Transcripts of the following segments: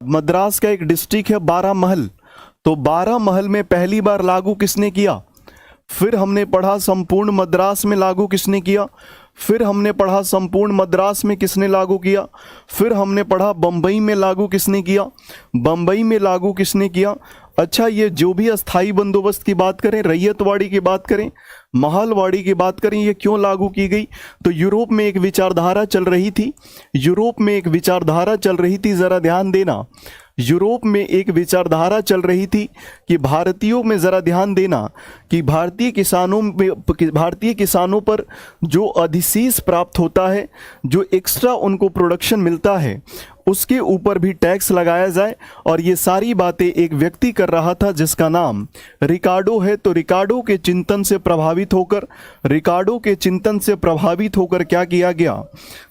मद्रास का एक डिस्ट्रिक्ट है बारामहल, तो बारामहल में पहली बार लागू किसने किया? फिर हमने पढ़ा संपूर्ण मद्रास में लागू किसने किया? फिर हमने पढ़ा संपूर्ण मद्रास में किसने लागू किया? फिर हमने पढ़ा बम्बई में लागू किसने किया? बम्बई में लागू किसने किया? अच्छा, ये जो भी अस्थाई बंदोबस्त की बात करें, रैयतवाड़ी की बात करें, महलवाड़ी की बात करें, ये क्यों लागू की गई? तो यूरोप में एक विचारधारा चल रही थी, यूरोप में एक विचारधारा चल रही थी, ज़रा ध्यान देना। यूरोप में एक विचारधारा चल रही थी कि भारतीयों में ज़रा ध्यान देना कि भारतीय किसानों पर जो अधिशेष प्राप्त होता है, जो एक्स्ट्रा उनको प्रोडक्शन मिलता है, उसके ऊपर भी टैक्स लगाया जाए। और ये सारी बातें एक व्यक्ति कर रहा था जिसका नाम रिकार्डो है। तो रिकार्डो के चिंतन से प्रभावित होकर क्या किया गया?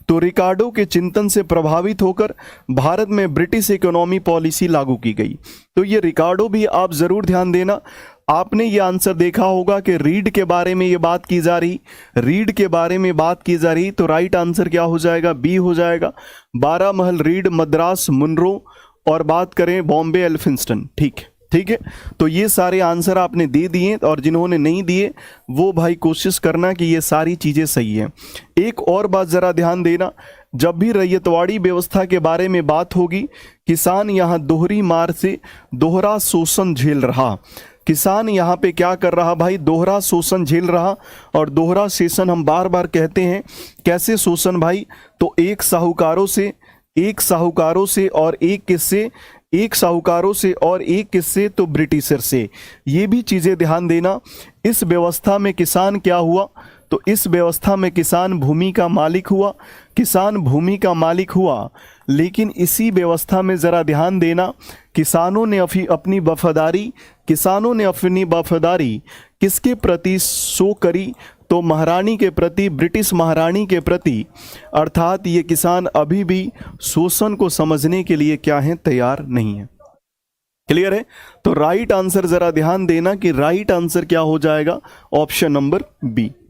तो रिकार्डो के चिंतन से प्रभावित होकर भारत में ब्रिटिश इकोनॉमी पॉलिसी लागू की गई। तो ये रिकार्डो भी आप ज़रूर ध्यान देना। आपने ये आंसर देखा होगा कि रीड के बारे में ये बात की जा रही, रीड के बारे में बात की जा रही, तो राइट आंसर क्या हो जाएगा? बी हो जाएगा। बारामहल, रीड, मद्रास, मुनरो, और बात करें बॉम्बे, एल्फिंस्टन। ठीक है। तो ये सारे आंसर आपने दे दिए, और जिन्होंने नहीं दिए वो भाई कोशिश करना कि ये सारी चीज़ें सही हैं। एक और बात ज़रा ध्यान देना, जब भी रैयतवाड़ी व्यवस्था के बारे में बात होगी, किसान यहाँ दोहरी मार से दोहरा शोषण झेल रहा। किसान यहाँ पे क्या कर रहा भाई? दोहरा शोषण झेल रहा। और दोहरा शोषण हम बार बार कहते हैं, कैसे शोषण भाई? तो एक साहूकारों से और एक किससे? एक साहूकारों से और एक किससे? तो ब्रिटिशर से। ये भी चीज़ें ध्यान देना। इस व्यवस्था में किसान क्या हुआ? तो इस व्यवस्था में किसान भूमि का मालिक हुआ, लेकिन इसी व्यवस्था में ज़रा ध्यान देना, किसानों ने अपनी वफादारी किसके प्रति शो करी? तो महारानी के प्रति, ब्रिटिश महारानी के प्रति। अर्थात ये किसान अभी भी शोषण को समझने के लिए क्या हैं? तैयार नहीं है। क्लियर है? तो राइट आंसर ज़रा ध्यान देना कि राइट आंसर क्या हो जाएगा? Option number B.